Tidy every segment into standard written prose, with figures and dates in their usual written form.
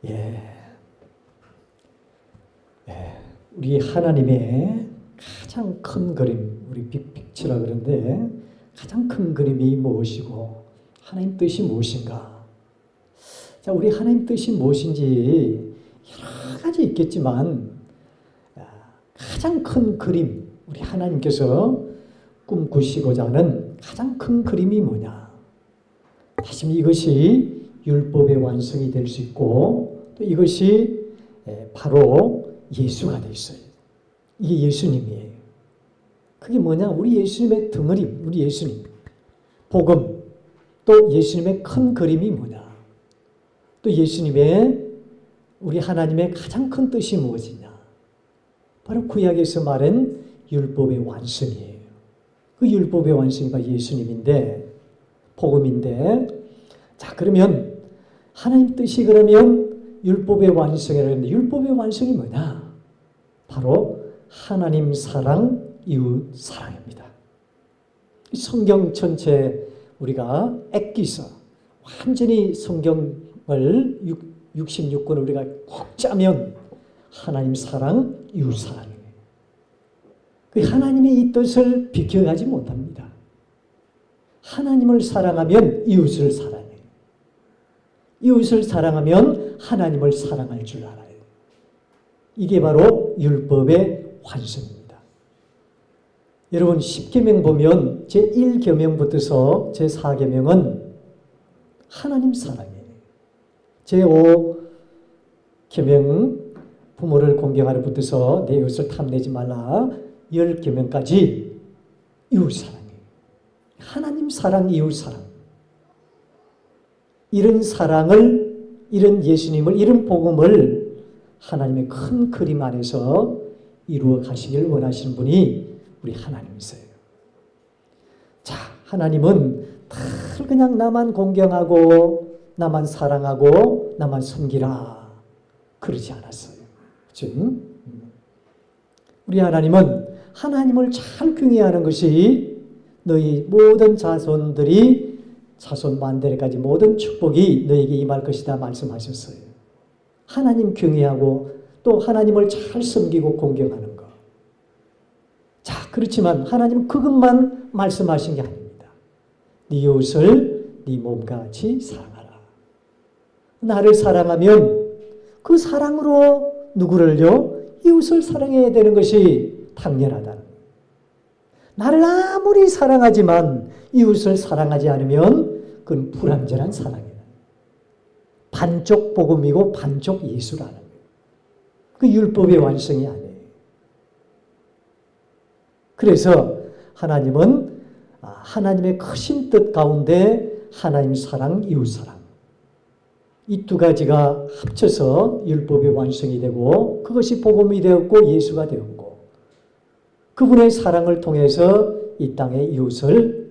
예, 우리 하나님의 가장 큰 그림, 우리 빅픽처라 그러는데 가장 큰 그림이 무엇이고 하나님 뜻이 무엇인가? 자, 우리 하나님 뜻이 무엇인지 여러 가지 있겠지만 가장 큰 그림, 우리 하나님께서 꿈꾸시고자 하는 가장 큰 그림이 뭐냐? 다시 이것이 율법의 완성이 될 수 있고 또 이것이 바로 예수가 되어 있어요. 이게 예수님이에요. 그게 뭐냐? 우리 예수님의 덩어리, 우리 예수님. 복음, 또 예수님의 큰 그림이 뭐냐? 또 예수님의, 우리 하나님의 가장 큰 뜻이 무엇이냐? 바로 구약에서 말한 율법의 완성이에요. 그 율법의 완성이 바로 예수님인데, 복음인데, 자, 그러면 하나님 뜻이 그러면 율법의 완성이라고 했는데, 율법의 완성이 뭐냐? 바로 하나님 사랑, 이웃 사랑입니다. 성경 전체 우리가 엑기서, 완전히 성경을 66권을 우리가 꼭 짜면 하나님 사랑, 이웃 사랑이에요. 그 하나님의 이 뜻을 비켜가지 못합니다. 하나님을 사랑하면 이웃을 사랑해요. 이웃을 사랑하면 하나님을 사랑할 줄 알아요. 이게 바로 율법의 완성입니다. 여러분 10계명 보면 제1계명부터서 제4계명은 하나님 사랑이에요. 제5계명 부모를 공경하려부터서 내 이웃을 탐내지 말라 10계명까지 이웃 사랑이에요. 하나님 사랑, 이웃 사랑. 이런 사랑을, 이런 예수님을, 이런 복음을 하나님의 큰 그림 안에서 이루어 가시길 원하시는 분이 우리 하나님이세요. 자, 하나님은 늘 그냥 나만 공경하고 나만 사랑하고 나만 섬기라 그러지 않았어요. 그렇죠? 우리 하나님은 하나님을 잘 경외하는 것이 너희 모든 자손들이 자손 만대까지 모든 축복이 너에게 임할 것이다 말씀하셨어요. 하나님 경외하고 또 하나님을 잘 섬기고 공경하는 것. 자, 그렇지만 하나님은 그것만 말씀하신 게 아닙니다. 네 이웃을 네 몸같이 사랑하라. 나를 사랑하면 그 사랑으로 누구를요? 이웃을 사랑해야 되는 것이 당연하다는 거예요. 나를 아무리 사랑하지만 이웃을 사랑하지 않으면 그건 불완전한 사랑이에요. 반쪽 복음이고 반쪽 예수라는 거예요. 그 율법의 완성이 아니에요. 그래서 하나님은 하나님의 크신 뜻 가운데 하나님 사랑, 이웃 사랑. 이 두 가지가 합쳐서 율법의 완성이 되고 그것이 복음이 되었고 예수가 되었고 그분의 사랑을 통해서 이 땅의 이웃을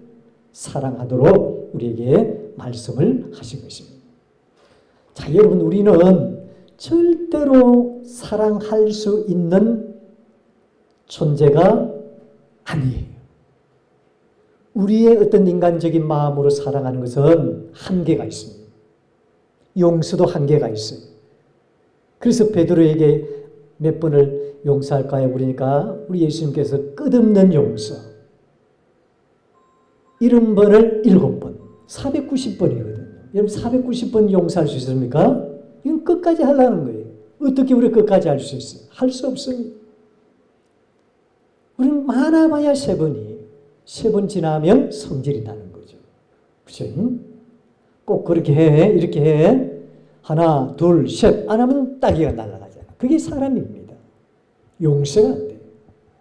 사랑하도록 우리에게 말씀을 하신 것입니다. 자, 여러분 우리는 절대로 사랑할 수 있는 존재가 아니에요. 우리의 어떤 인간적인 마음으로 사랑하는 것은 한계가 있습니다. 용서도 한계가 있어요. 그래서 베드로에게 몇 번을 용서할까요? 그러니까 우리 예수님께서 끝없는 용서. 70번을 7번. 490번이거든요. 여러분 490번 용서할 수 있습니까? 이건 끝까지 하려는 거예요. 어떻게 우리가 끝까지 할 수 있어요? 할 수 없어요. 우리는 많아봐야 3번이에요. 3번 지나면 성질이 나는 거죠. 그렇죠? 꼭 그렇게 해, 이렇게 해. 하나, 둘, 셋 안 하면 따기가 날아가잖아요. 그게 사람입니다. 용서가 안 돼요.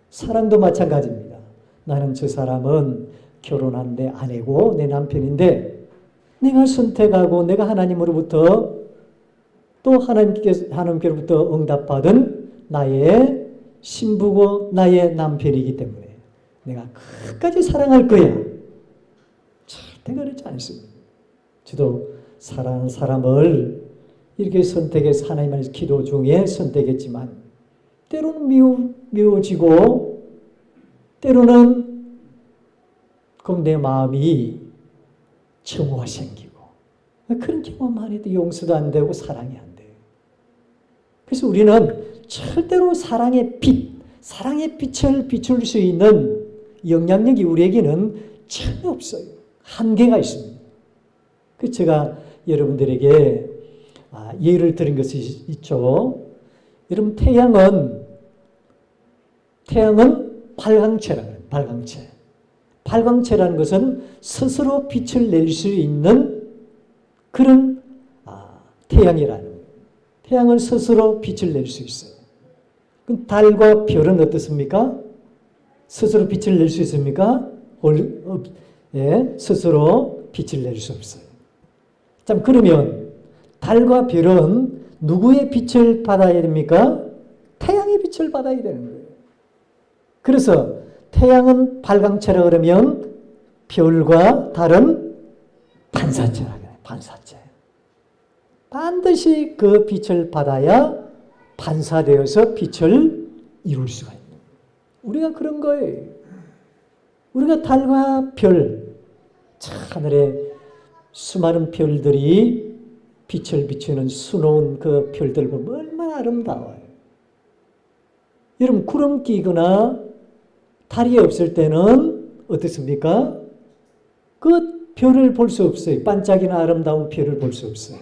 사랑도 마찬가지입니다. 나는 저 사람은 결혼한 내 아내고 내 남편인데 내가 선택하고 내가 하나님으로부터 또 하나님께로부터 응답받은 나의 신부고 나의 남편이기 때문에 내가 끝까지 사랑할 거야. 절대 그렇지 않습니다. 저도 사랑하는 사람을 이렇게 선택해서 하나님 안에서 기도 중에 선택했지만 때로는 미워지고 때로는 그럼 내 마음이 증오가 생기고 그런 경험만 해도 용서도 안 되고 사랑이 안 돼요. 그래서 우리는 절대로 사랑의 빛을 비출 수 있는 영향력이 우리에게는 전혀 없어요. 한계가 있습니다. 그래서 제가 여러분들에게 예를 들은 것이 있죠. 여러분 태양은 발광체라고 해요. 발광체. 발광체라는 것은 스스로 빛을 낼 수 있는 그런 태양이라는 거예요. 태양은 스스로 빛을 낼 수 있어요. 그럼 달과 별은 어떻습니까? 스스로 빛을 낼 수 있습니까? 예, 스스로 빛을 낼 수 없어요. 참 그러면 달과 별은 누구의 빛을 받아야 됩니까? 태양의 빛을 받아야 되는 거예요. 그래서 태양은 발광체라 그러면 별과 달은 반사체라 그래요. 반사체. 반드시 그 빛을 받아야 반사되어서 빛을 이룰 수가 있는 거예요. 우리가 그런 거예요. 우리가 달과 별, 하늘에 수많은 별들이 빛을 비추는 수놓은 그 별들 보면 얼마나 아름다워요. 여러분 구름 끼거나 달이 없을 때는 어떻습니까? 그 별을 볼 수 없어요. 반짝이는 아름다운 별을 볼 수 없어요.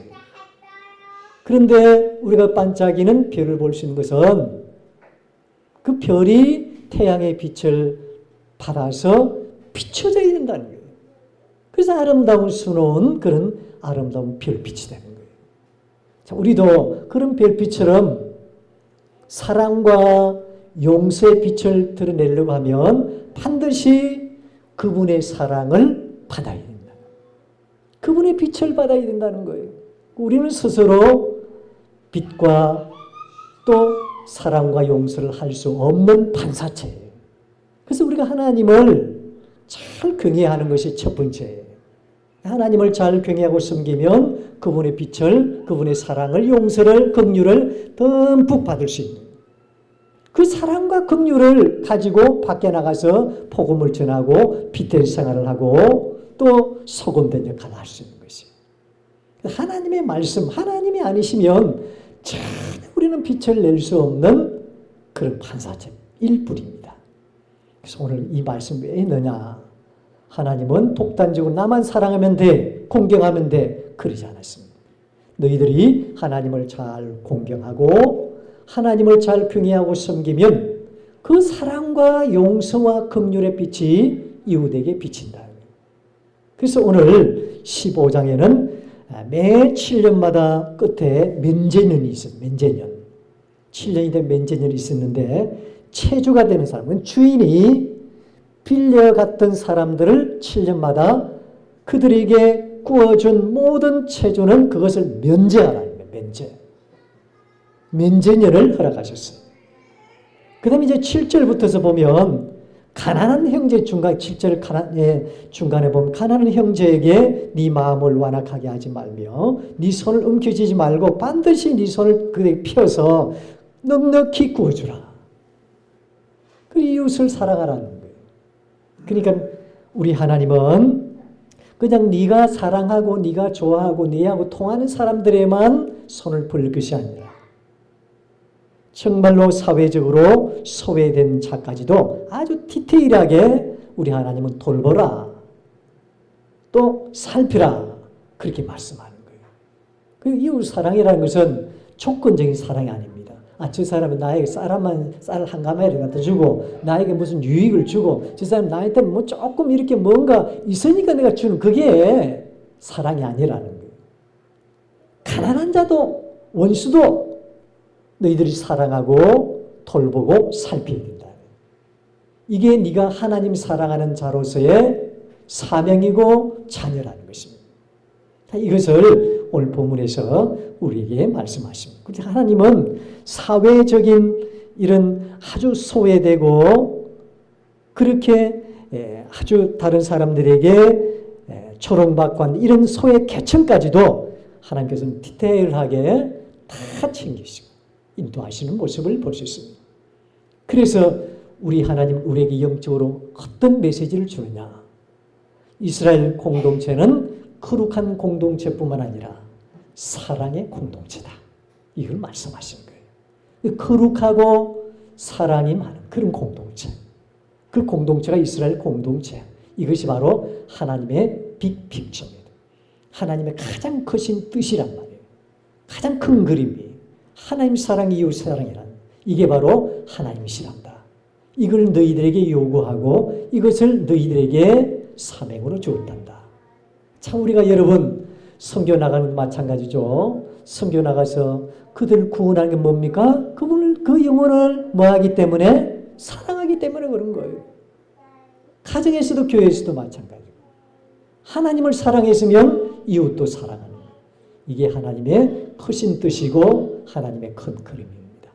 그런데 우리가 반짝이는 별을 볼 수 있는 것은 그 별이 태양의 빛을 받아서 비춰져야 된다는 거예요. 그래서 아름다운 수놓은 그런 아름다운 별빛이 되는 거예요. 자, 우리도 그런 별빛처럼 사랑과 용서의 빛을 드러내려고 하면 반드시 그분의 사랑을 받아야 된다. 그분의 빛을 받아야 된다는 거예요. 우리는 스스로 빛과 또 사랑과 용서를 할 수 없는 반사체예요. 그래서 우리가 하나님을 잘 경외하는 것이 첫 번째예요. 하나님을 잘 경외하고 섬기면 그분의 빛을, 그분의 사랑을, 용서를, 긍휼을 듬뿍 받을 수 있는 그 사랑과 긍휼을 가지고 밖에 나가서 복음을 전하고 빛된 생활을 하고 또 소금된 역할을 할 수 있는 것이에요. 하나님의 말씀, 하나님이 아니시면 전혀 우리는 빛을 낼 수 없는 그런 반사체일 뿐입니다. 그래서 오늘 이 말씀 왜 했느냐? 하나님은 독단적으로 나만 사랑하면 돼, 공경하면 돼, 그러지 않았습니다. 너희들이 하나님을 잘 공경하고 하나님을 잘 경외하고 섬기면 그 사랑과 용서와 긍휼의 빛이 이웃에게 비친다. 그래서 오늘 15장에는 매 7년마다 끝에 면제년이 있어요. 면제년. 7년이 된 면제년이 있었는데 체주가 되는 사람은 주인이 빌려갔던 사람들을 7년마다 그들에게 구워준 모든 체주는 그것을 면제하라는 거예요. 면제. 면제년을 허락하셨어요. 그 다음에 이제 7절부터서 보면 가난한 형제 중간 7절 중간에 보면 가난한 형제에게 네 마음을 완악하게 하지 말며 네 손을 움켜쥐지 말고 반드시 네 손을 그에게 펴서 넉넉히 구워주라. 그 이웃을 사랑하라는 거예요. 그러니까 우리 하나님은 그냥 네가 사랑하고 네가 좋아하고 네하고 통하는 사람들에만 손을 벌릴 것이 아니라 정말로 사회적으로 소외된 자까지도 아주 디테일하게 우리 하나님은 돌보라. 또 살피라. 그렇게 말씀하는 거예요. 그 이웃 사랑이라는 것은 조건적인 사랑이 아닙니다. 저 사람은 나에게 쌀 한 가마를 갖다 주고 나에게 무슨 유익을 주고 저 사람 나한테 뭐 조금 이렇게 뭔가 있으니까 내가 주는 그게 사랑이 아니라는 거예요. 가난한 자도 원수도 너희들이 사랑하고 돌보고 살펴야 된다. 이게 네가 하나님 사랑하는 자로서의 사명이고 자녀라는 것입니다. 이것을 오늘 본문에서 우리에게 말씀하십니다. 그런데 하나님은 사회적인 이런 아주 소외되고 그렇게 아주 다른 사람들에게 조롱받고 하는 이런 소외 계층까지도 하나님께서는 디테일하게 다 챙기시고 인도하시는 모습을 볼 수 있습니다. 그래서 우리 하나님 우리에게 영적으로 어떤 메시지를 주느냐? 이스라엘 공동체는 거룩한 공동체뿐만 아니라 사랑의 공동체다. 이걸 말씀하시는 거예요. 거룩하고 사랑이 많은 그런 공동체. 그 공동체가 이스라엘 공동체. 이것이 바로 하나님의 빅픽처입니다. 하나님의 가장 크신 뜻이란 말이에요. 가장 큰 그림이 하나님 사랑, 이웃 사랑이란 이게 바로 하나님이시란다. 이걸 너희들에게 요구하고 이것을 너희들에게 사명으로 주었단다. 참 우리가 여러분 선교 나가는 것도 마찬가지죠. 선교 나가서 그들 구원하는 게 뭡니까? 그분을 그 영혼을 뭐하기 때문에 사랑하기 때문에 그런 거예요. 가정에서도 교회에서도 마찬가지고 하나님을 사랑했으면 이웃도 사랑하는 거예요. 이게 하나님의 크신 뜻이고 하나님의 큰 그림입니다.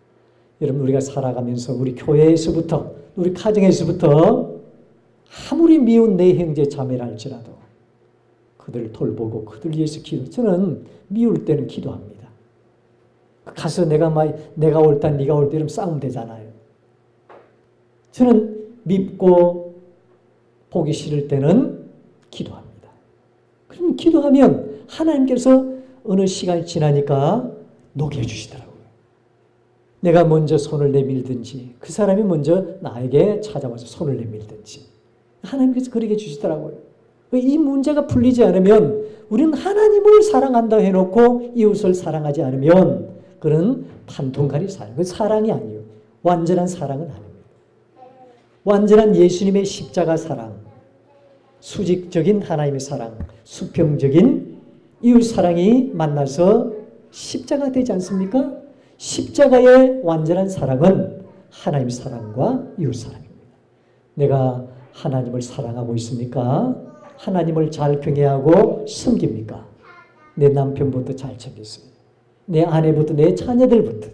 여러분 우리가 살아가면서 우리 교회에서부터 우리 가정에서부터 아무리 미운 내 형제 자매라 할지라도 그들을 돌보고 그들 위해서 기도. 저는 미울 때는 기도합니다. 가서 내가 옳다 네가 옳다 이러면 싸우면 되잖아요. 저는 밉고 보기 싫을 때는 기도합니다. 그럼 기도하면 하나님께서 어느 시간이 지나니까 녹여주시더라고요. 내가 먼저 손을 내밀든지 그 사람이 먼저 나에게 찾아와서 손을 내밀든지 하나님께서 그렇게 주시더라고요. 이 문제가 풀리지 않으면 우리는 하나님을 사랑한다 해놓고 이웃을 사랑하지 않으면 그런 판통가리 사랑. 그 사랑이 아니에요. 완전한 사랑은 아닙니다. 완전한 예수님의 십자가 사랑, 수직적인 하나님의 사랑, 수평적인 이웃 사랑이 만나서 십자가 되지 않습니까? 십자가의 완전한 사랑은 하나님의 사랑과 이웃 사랑입니다. 내가 하나님을 사랑하고 있습니까? 하나님을 잘 경외하고 섬깁니까? 내 남편부터 잘 챙겼어요. 내 아내부터, 내 자녀들부터,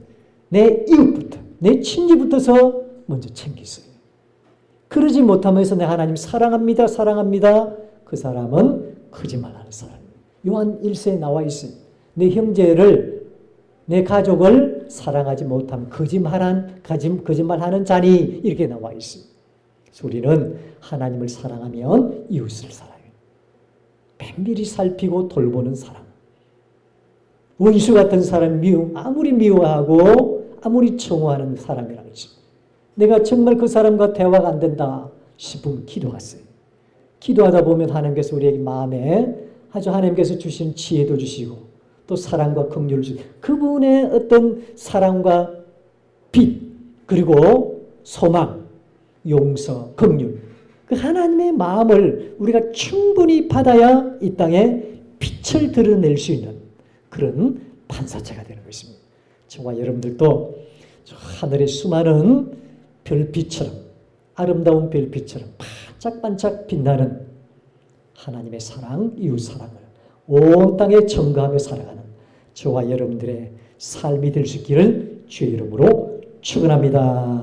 내 이웃부터, 내 친지부터서 먼저 챙겼어요. 그러지 못하면서 내 하나님 사랑합니다, 사랑합니다. 그 사람은 거짓말하는 사람입니다. 요한 1세에 나와 있어요. 내 형제를, 내 가족을 사랑하지 못하면 거짓말하는 자니 이렇게 나와 있어요. 그래서 우리는 하나님을 사랑하면 이웃을 사랑해요. 면밀히 살피고 돌보는 사랑. 원수 같은 사람 아무리 미워하고 아무리 청호하는 사람이라고 했죠. 내가 정말 그 사람과 대화가 안 된다 싶으면 기도하세요. 기도하다 보면 하나님께서 우리에게 마음에 아주 하나님께서 주신 지혜도 주시고 또 사랑과 긍휼을 주시고 그분의 어떤 사랑과 빛 그리고 소망, 용서, 긍휼 그 하나님의 마음을 우리가 충분히 받아야 이 땅에 빛을 드러낼 수 있는 그런 반사체가 되는 것입니다. 저와 여러분들도 하늘의 수많은 별빛처럼 아름다운 별빛처럼 반짝반짝 빛나는 하나님의 사랑, 이웃 사랑을 온 땅에 전가하며 살아가는 저와 여러분들의 삶이 될 수 있기를 주의 이름으로 축원합니다.